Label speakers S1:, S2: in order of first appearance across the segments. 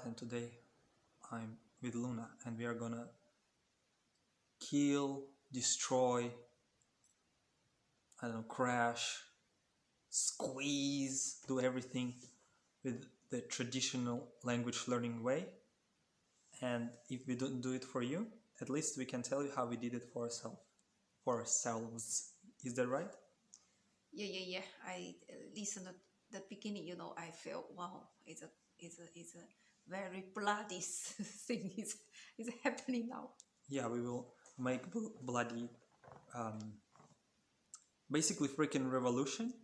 S1: Matt, and today I'm with Luna, and we are gonna kill, destroy, I don't know, crash, squeeze, do everything with the traditional language learning way. And if we don't do it for you, at least we can tell you how we did it for ourselves. Is that right?
S2: Yeah. I listened at the beginning. I felt wow. It's a very bloody thing is happening now.
S1: Yeah, we will make bloody, basically freaking revolution.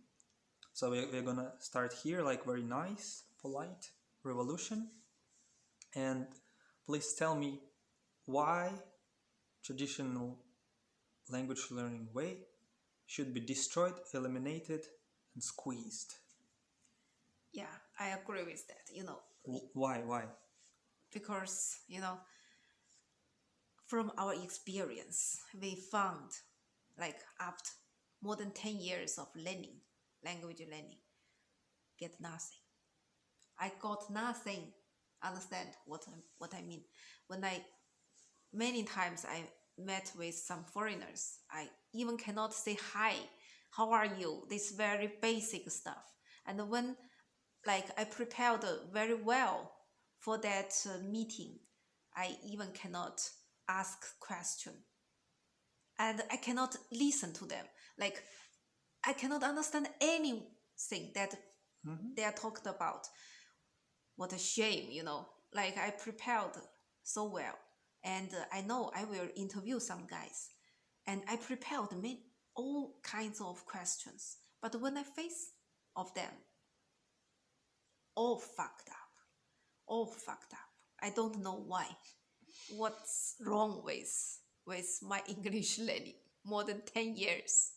S1: So we're gonna start here, like very nice, polite revolution. And please tell me why traditional language learning way should be destroyed, eliminated, and squeezed.
S2: Yeah, I agree with that.
S1: Why?
S2: Because from our experience, we found like after more than 10 years of language learning, get nothing. I got nothing. Understand what I mean? When many times I met with some foreigners, I even cannot say hi, how are you? This very basic stuff. And when I prepared very well for that meeting, I even cannot ask question, and I cannot listen to them. Like I cannot understand anything that they are talking about. What a shame, Like I prepared so well, and I know I will interview some guys, and I prepared all kinds of questions. But when I face of them, all fucked up, all fucked up. I don't know why. What's wrong with my English learning? More than 10 years.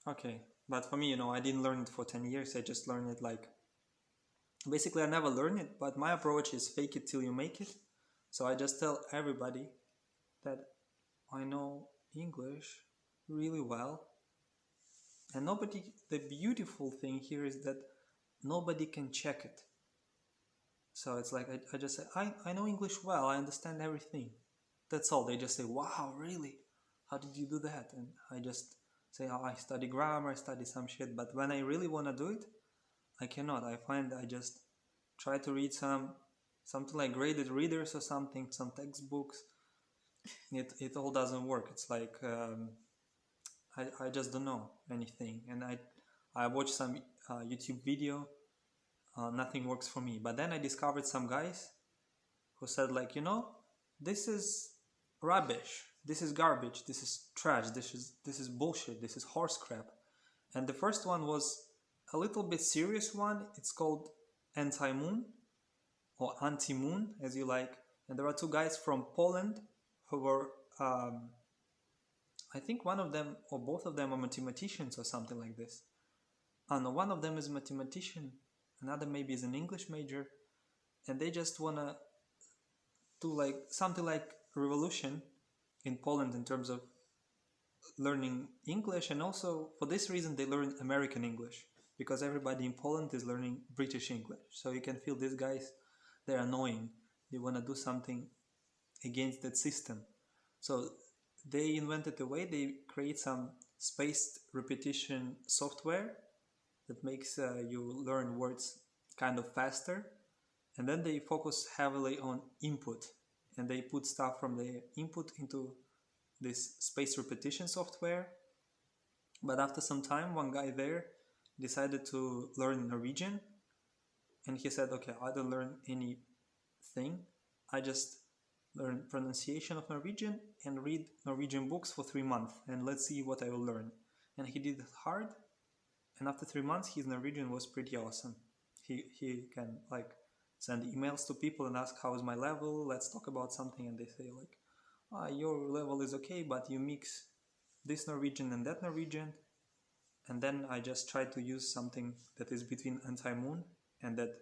S1: Okay, but for me, I didn't learn it for 10 years. I just learned it basically I never learned it, but my approach is fake it till you make it. So I just tell everybody that I know English really well. And the beautiful thing here is that nobody can check it. So it's like I just say, I know English well, I understand everything. That's all. They just say, wow, really? How did you do that? And I just say, oh, I study grammar, I study some shit. But when I really want to do it, I cannot. I find I just try to read something like graded readers or something, some textbooks. It all doesn't work. It's like I just don't know anything. And I watched some YouTube video. Nothing works for me. But then I discovered some guys who said this is rubbish, this is garbage, this is trash, this is bullshit, this is horse crap. And the first one was a little bit serious one. It's called anti-moon or anti-moon, as you like. And there are two guys from Poland who were I think one of them or both of them are mathematicians or something like this. No, one of them is a mathematician, another maybe is an English major, and they just wanna do something like revolution in Poland in terms of learning English. And also for this reason they learn American English, because everybody in Poland is learning British English. So you can feel these guys, they're annoying. They want to do something against that system. So they invented a way, they create some spaced repetition software that makes you learn words kind of faster. And then they focus heavily on input, and they put stuff from the input into this spaced repetition software. But after some time, one guy there decided to learn Norwegian, and he said, okay, I don't learn anything. I just learn pronunciation of Norwegian and read Norwegian books for 3 months, and let's see what I will learn. And he did it hard, and after 3 months, his Norwegian was pretty awesome. He can send emails to people and ask, how is my level? Let's talk about something. And they say your level is okay, but you mix this Norwegian and that Norwegian. And then I just try to use something that is between anti-moon and that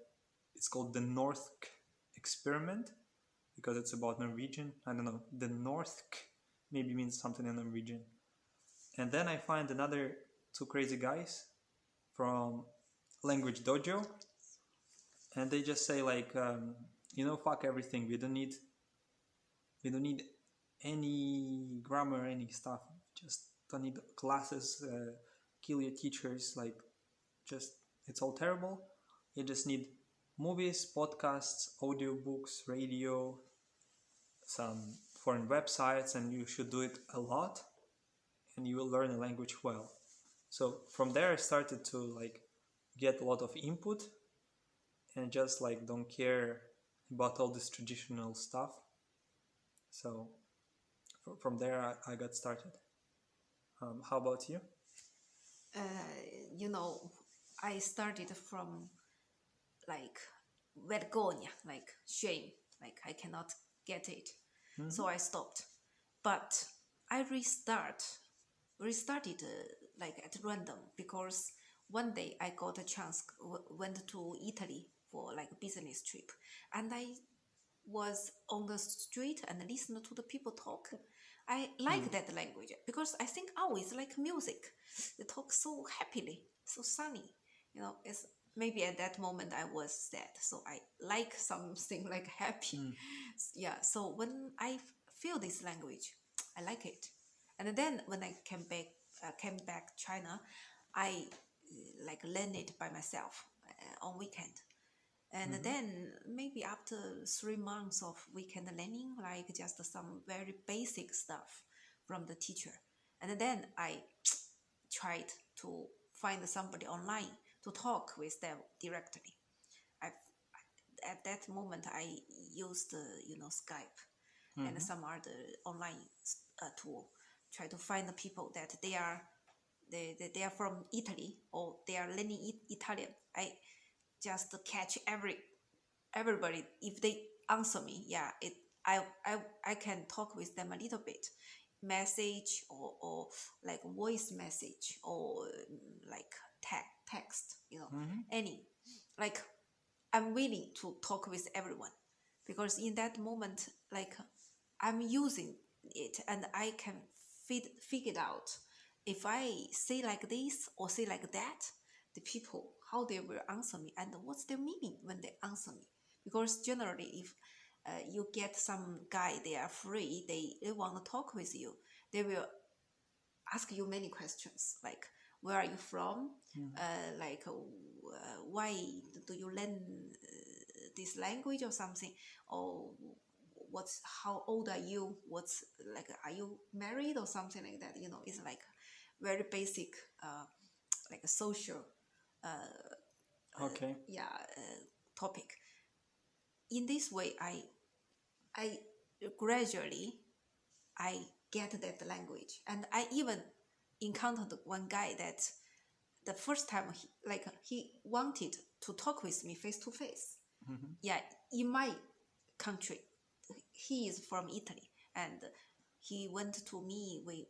S1: it's called the North experiment, because it's about Norwegian. I don't know, the North maybe means something in Norwegian. And then I find another two crazy guys from Language Dojo, and they just say like, fuck everything. We don't need any grammar, any stuff. Just don't need classes. Kill your teachers. Like, just it's all terrible. You just need movies, podcasts, audiobooks, radio, some foreign websites, and you should do it a lot, and you will learn a language well. So from there I started to like get a lot of input and just like don't care about all this traditional stuff. So from there I got started. How about you?
S2: You know, I started from like vergogna, like shame, like I cannot get it. So I stopped. But I restarted like at random, because one day I got a chance, went to Italy for like a business trip, and I was on the street and listened to the people talk. I like that language because I think, oh, it's like music. They talk so happily, so sunny. It's maybe at that moment I was sad, so I like something like happy. Yeah. So when I feel this language, I like it. And then when I came back China, I like learn it by myself on weekend. And then maybe after 3 months of weekend learning, like just some very basic stuff from the teacher. And then I tried to find somebody online to talk with them directly. At that moment, I used, Skype and some other online tool, try to find the people that they are from Italy, or they are learning Italian. I just catch everybody. If they answer me, yeah, I can talk with them a little bit, message or like voice message, or like text, any, like I'm willing to talk with everyone, because in that moment, like I'm using it and I can figure it out. If I say like this or say like that, the people, how they will answer me and what's their meaning when they answer me. Because generally, if you get some guy, they are free, they want to talk with you, they will ask you many questions, like where are you from, why do you learn this language or something, or how old are you, what's like, are you married or something like that. It's like very basic, like a social
S1: Okay.
S2: topic. In this way, I gradually I get that language. And I even encountered one guy that the first time he wanted to talk with me face to face. Yeah, in my country, he is from Italy, and he went to me. We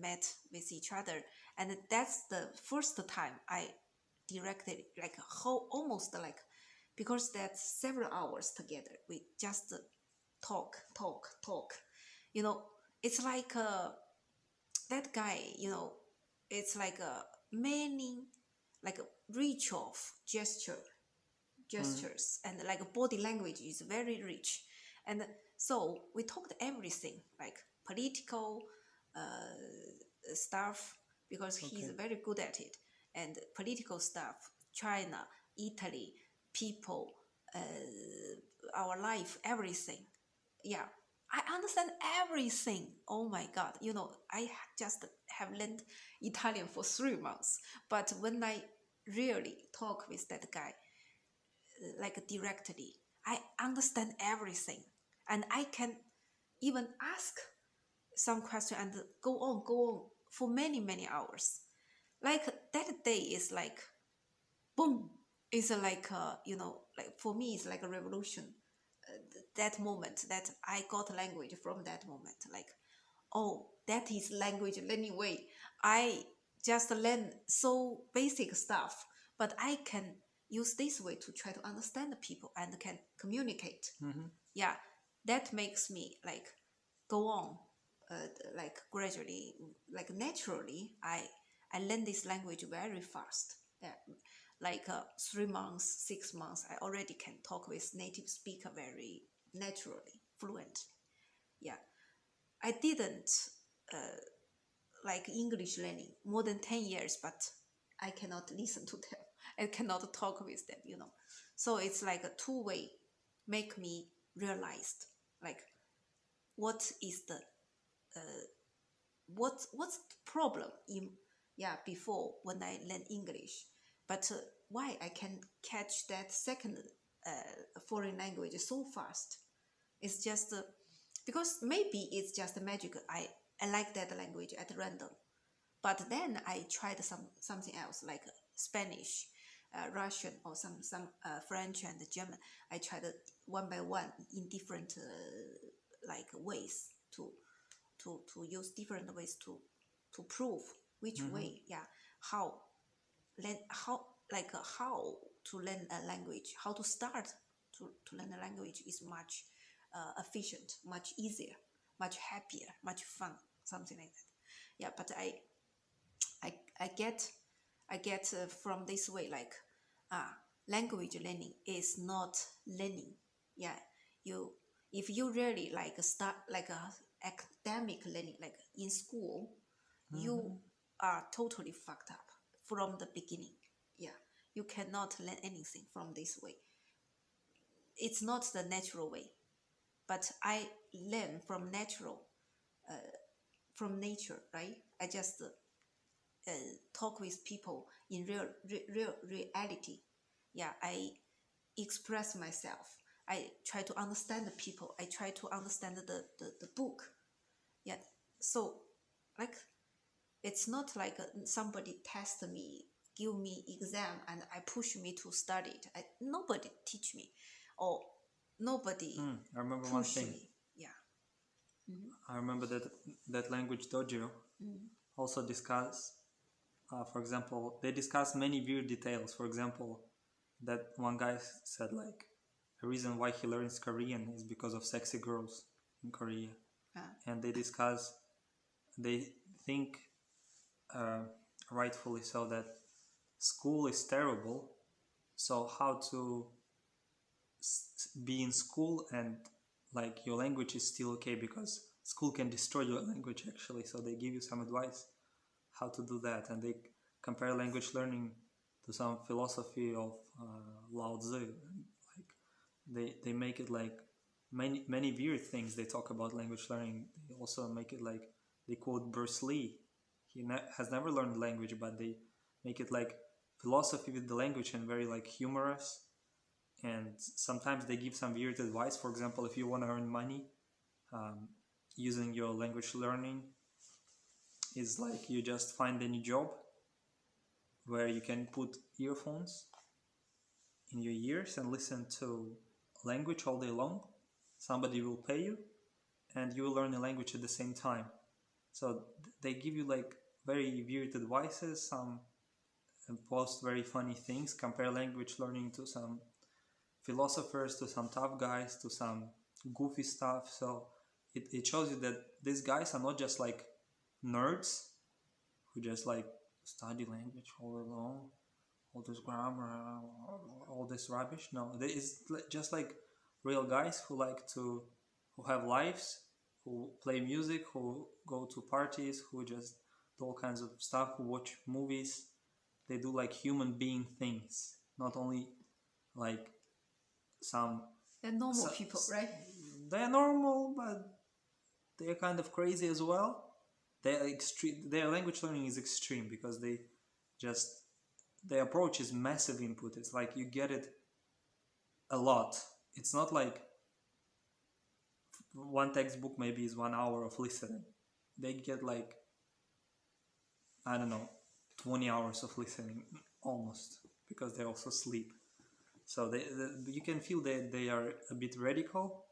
S2: met with each other, and that's the first time I directed like almost like, because that's several hours together. We just talk. It's like that guy. It's like a many like a reach of gestures, and like body language is very rich. And so we talked everything, like political stuff, because he's very good at it, and political stuff, China, Italy, people, our life, everything. Yeah, I understand everything. Oh my God. I just have learned Italian for 3 months. But when I really talk with that guy, like directly, I understand everything. And I can even ask some question and go on for many, many hours. Like that day is like, boom. It's like, like for me, it's like a revolution. That moment that I got language from that moment, like, oh, that is language learning way. I just learn so basic stuff, but I can use this way to try to understand the people and can communicate. Yeah, that makes me like go on, like gradually, like naturally. I learn this language very fast. Yeah, like 3 months, 6 months, I already can talk with native speaker very naturally, fluently. Yeah, I didn't like English learning more than 10 years, but I cannot listen to them. I cannot talk with them, you know. So it's like a two-way, make me realized like what is the what's the problem in before when I learn English, but why I can catch that second foreign language so fast. It's just because maybe it's just magic. I like that language at random, but then I tried something else like Spanish, Russian, or some French and German. I tried it one by one in different like ways to use different ways to prove which way, how how to learn a language, how to start to learn a language is much efficient, much easier, much happier, much fun, something like that. Yeah, but I get from this way like language learning is not learning. Yeah, you if you really like start like a academic learning like in school, you are totally fucked up from the beginning. Yeah, you cannot learn anything from this way. It's not the natural way, but I learn from natural, from nature, right? I just talk with people in real reality. Yeah, I express myself. I try to understand the people. I try to understand the book. Yeah, so like it's not like somebody test me, give me exam, and I push me to study it. Nobody teach me, or nobody
S1: I remember one
S2: push
S1: thing.
S2: me. Yeah.
S1: I remember that language dojo also discuss, for example, they discuss many weird details. For example, that one guy said like the reason why he learns Korean is because of sexy girls in Korea, and they think rightfully so that school is terrible. So how to be in school and like your language is still okay, because school can destroy your language actually. So they give you some advice how to do that, and they compare language learning to some philosophy of Lao Tzu. Like they make it like many weird things. They talk about language learning. They also make it like they quote Bruce Lee. He has never learned language, but they make it like philosophy with the language and very like humorous. And sometimes they give some weird advice. For example, if you want to earn money using your language learning, is like you just find any job where you can put earphones in your ears and listen to language all day long. Somebody will pay you and you will learn a language at the same time. So they give you like very weird advices, some post very funny things, compare language learning to some philosophers, to some tough guys, to some goofy stuff. So it shows you that these guys are not just like nerds who just like study language all along, all this grammar, all this rubbish. No, it's just like real guys who have lives, who play music, who go to parties, who just do all kinds of stuff, who watch movies. They do like human being things, not only like some.
S2: They're normal people, right?
S1: They're normal, but they're kind of crazy as well. They're extreme. Their language learning is extreme because their approach is massive input. It's like you get it a lot. It's not like one textbook maybe is 1 hour of listening. They get like, I don't know, 20 hours of listening almost, because they also sleep. So you can feel that they are a bit radical,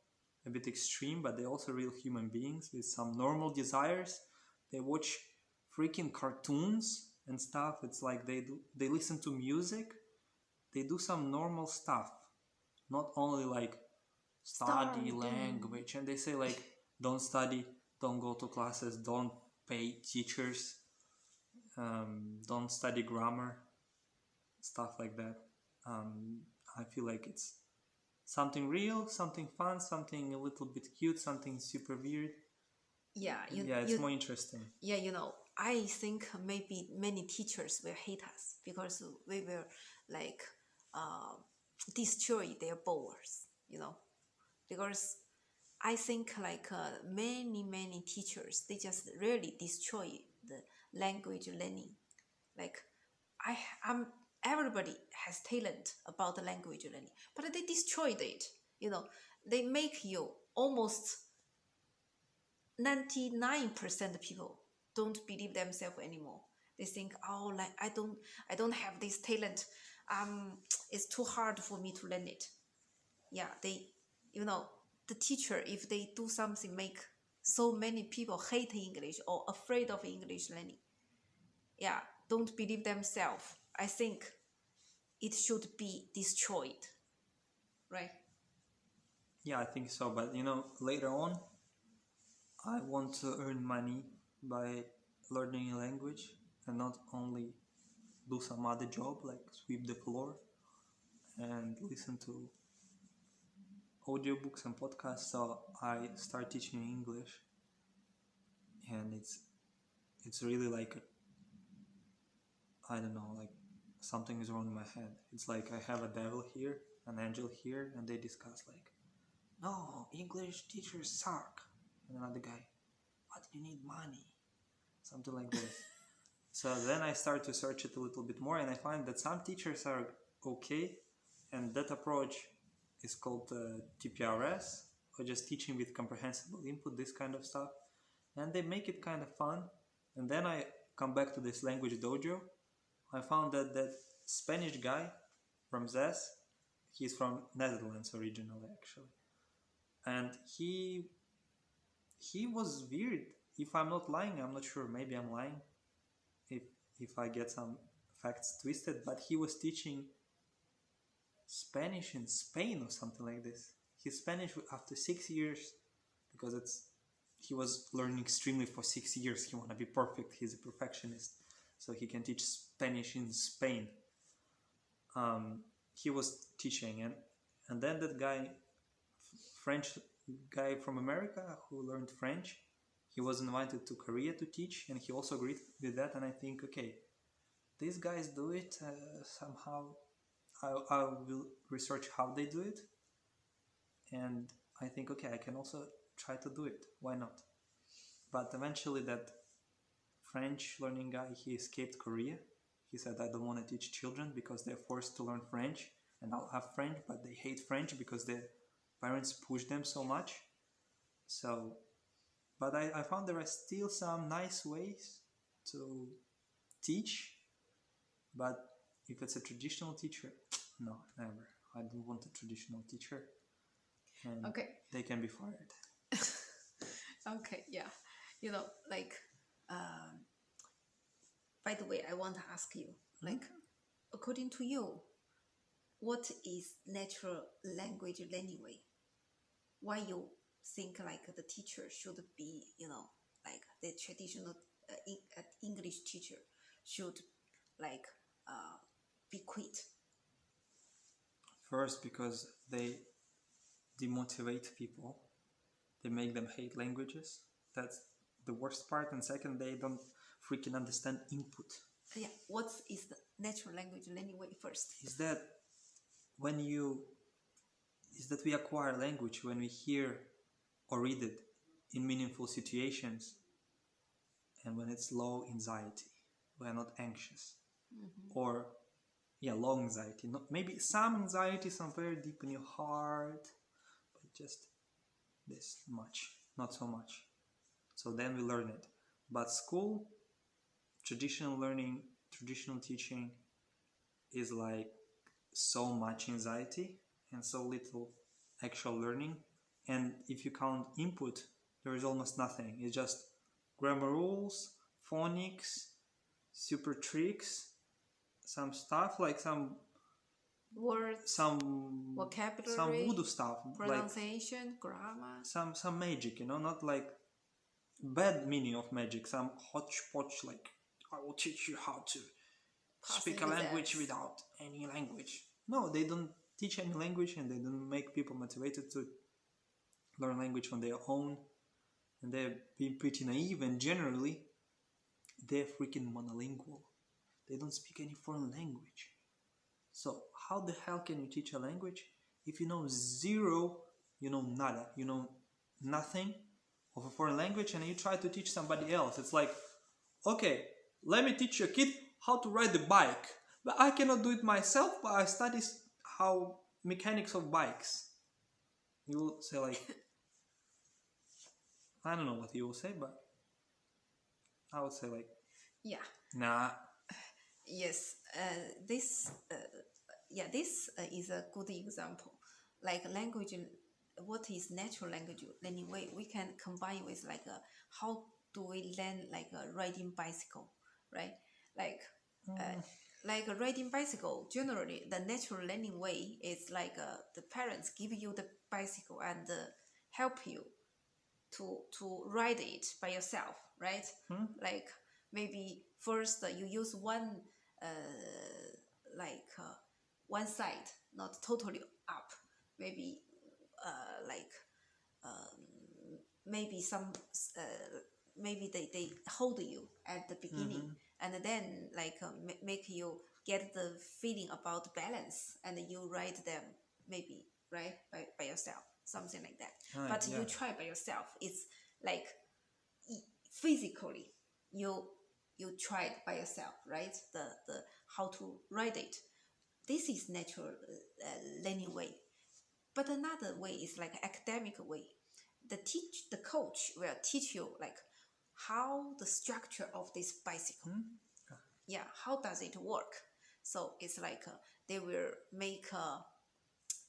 S1: a bit extreme, but they're also real human beings with some normal desires. They watch freaking cartoons and stuff. It's like they listen to music. They do some normal stuff, not only like study language. And they say like, don't study, don't go to classes, don't pay teachers, don't study grammar. stuff like that. I feel like it's something real, something fun, something a little bit cute, something super weird.
S2: Yeah,
S1: It's more interesting.
S2: Yeah, I think maybe many teachers will hate us because we will like destroy their powers, because I think like many teachers, they just really destroy the language learning. Like I'm everybody has talent about the language learning, but they destroyed it. They make you almost 99% of people don't believe themselves anymore. They think, oh, like I don't have this talent. It's too hard for me to learn it. Yeah, the teacher, if they do something make so many people hate English or afraid of English learning, yeah, don't believe themselves. I think it should be destroyed, right?
S1: Yeah, I think so. But later on, I want to earn money by learning a language and not only do some other job like sweep the floor and listen to audiobooks and podcasts. So I start teaching English, and it's really like I don't know, like something is wrong in my head. It's like I have a devil here, an angel here, and they discuss like, no, English teachers suck. And another guy, but you need money, something like this. So then I start to search it a little bit more, and I find that some teachers are okay, and that approach is called TPRS, or just teaching with comprehensible input, this kind of stuff. And they make it kind of fun. And then I come back to this language dojo. I found that Spanish guy from Zes, he's from Netherlands originally, actually. And he was weird. If I'm not lying, I'm not sure, maybe I'm lying if I get some facts twisted, but he was teaching Spanish in Spain or something like this. His Spanish after 6 years, because he was learning extremely for 6 years. He want to be perfect. He's a perfectionist, so he can teach Spanish in Spain. He was teaching, and then that guy, French guy from America who learned French, he was invited to Korea to teach, and he also agreed with that. And I think, okay, these guys do it somehow. I will research how they do it, and I think, okay, I can also try to do it. Why not? But eventually that French learning guy, he escaped Korea. He said, I don't want to teach children because they're forced to learn French, and I'll have French, but they hate French because their parents push them so much. So, but I found there are still some nice ways to teach, but if it's a traditional teacher, no, never. I don't want a traditional teacher, and
S2: Okay.
S1: they can be fired.
S2: Okay, yeah. Like, by the way, I want to ask you, like, according to you, what is natural language learning way? Why you think like the teacher should be, like the traditional English teacher should like be quit?
S1: First, because they demotivate people. They make them hate languages. That's the worst part. And second, they don't freaking understand input.
S2: Yeah, what is the natural language learning way first?
S1: Is that we acquire language when we hear or read it in meaningful situations, and when it's low anxiety, we are not anxious, or low anxiety, not maybe some anxiety, some very deep in your heart, but just this much, not so much. So then we learn it. But school, traditional learning, traditional teaching is like so much anxiety and so little actual learning. And if you count input, there is almost nothing. It's just grammar rules, phonics, super tricks, some stuff like some
S2: words,
S1: some
S2: vocabulary,
S1: some voodoo stuff,
S2: pronunciation, like grammar,
S1: some magic, not like bad meaning of magic, some hodgepodge, like I will teach you how to speak a language without any language. No, they don't teach any language, and they don't make people motivated to learn language on their own. And they're being pretty naive, and generally, they're freaking monolingual. They don't speak any foreign language. So how the hell can you teach a language if you know zero, you know nada, you know nothing of a foreign language, and you try to teach somebody else? It's like, okay, let me teach your kid how to ride the bike, but I cannot do it myself, but I study how mechanics of bikes. You will say like, I don't know what you will say, but I would say like,
S2: yeah,
S1: nah.
S2: yes, this is a good example. Like language, what is natural language learning way? We can combine with like how do we learn like a riding bicycle, right? Like like a riding bicycle. Generally, the natural learning way is like the parents give you the bicycle and help you to ride it by yourself, right? Like maybe first you use one one side, not totally up. Maybe maybe some maybe they hold you at the beginning, and then like make you get the feeling about balance, and you ride them maybe right by yourself, something like that. But you try by yourself, it's like physically you tried by yourself, right? The how to ride it. This is natural learning way. But another way is like academic way. The coach will teach you like how the structure of this bicycle. Yeah, how does it work? So it's like they will make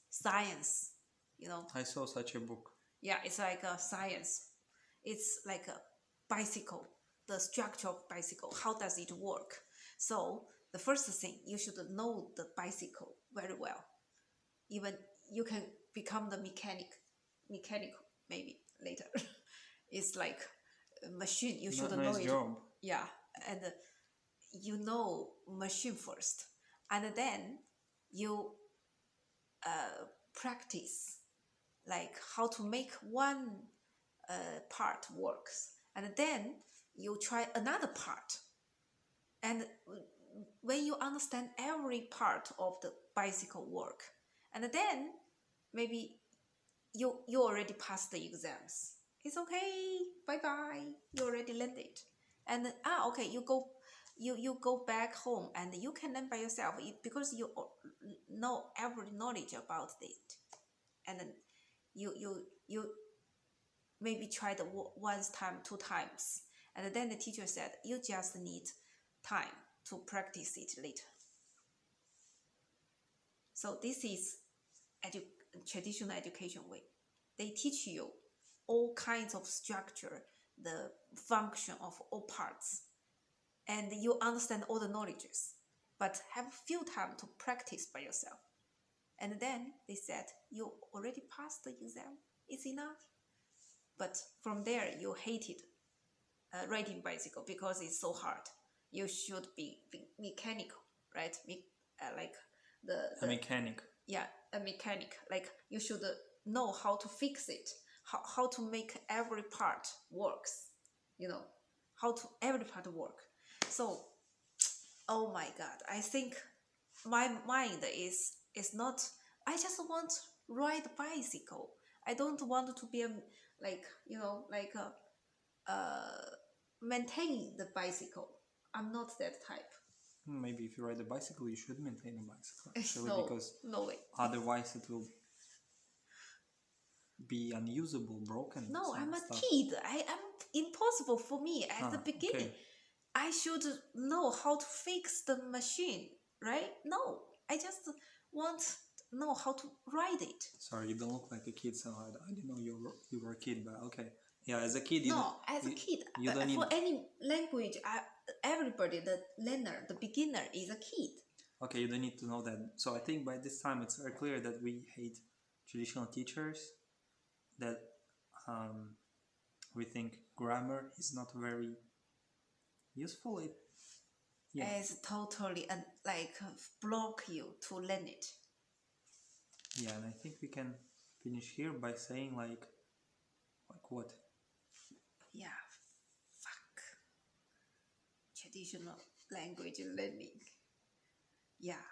S2: science, you know.
S1: I saw such a book.
S2: Yeah, it's like a science. It's like a bicycle, the structure of bicycle. How does it work? So the first thing, you should know the bicycle very well. Even you can become the mechanical maybe later. It's like a machine. You should know it.
S1: Job.
S2: Yeah, and you know machine first, and then you practice like how to make one part works, and then you try another part, and when you understand every part of the bicycle work, and then maybe you already passed the exams. It's okay, bye, you already learned it. And okay, you go back home and you can learn by yourself because you know every knowledge about it. And then you maybe tried once time, 2 times, and then the teacher said you just need time to practice it later. So this is traditional education way. They teach you all kinds of structure, the function of all parts, and you understand all the knowledges, but have few time to practice by yourself. And then they said, you already passed the exam, it's enough. But from there, you hated riding bicycle because it's so hard. You should be mechanical, right? Like
S1: a mechanic.
S2: Yeah, a mechanic. Like you should know how to fix it, how to make every part works. You know, how to every part work. So, oh my God, I think my mind is not. I just want ride bicycle. I don't want to be maintain the bicycle. I'm not that type.
S1: Maybe if you ride a bicycle, you should maintain a bicycle, actually,
S2: No,
S1: because
S2: no way.
S1: Otherwise it will be unusable, broken.
S2: No, I'm a kid. I am impossible for me at the beginning.
S1: Okay.
S2: I should know how to fix the machine, right? No, I just want to know how to ride it.
S1: Sorry, you don't look like a kid, so I didn't know you were a kid, but okay. Yeah, as a kid,
S2: you don't need... For any language, everybody, the learner, the beginner is a kid.
S1: Okay, you don't need to know that. So I think by this time it's very clear that we hate traditional teachers, that we think grammar is not very useful. Yeah.
S2: It's totally like block you to learn it.
S1: Yeah, and I think we can finish here by saying like what?
S2: Yeah, fuck. Traditional language learning. Yeah,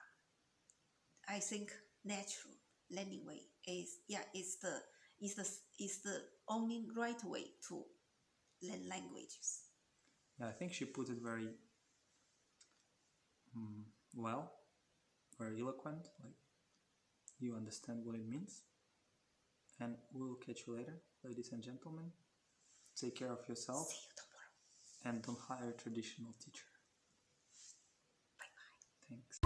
S2: I think natural learning way is the only right way to learn languages.
S1: Yeah, I think she put it very well, very eloquent. Like you understand what it means. And we'll catch you later, ladies and gentlemen. Take care of yourself.
S2: See you tomorrow.
S1: And don't hire a traditional teacher.
S2: Bye bye.
S1: Thanks.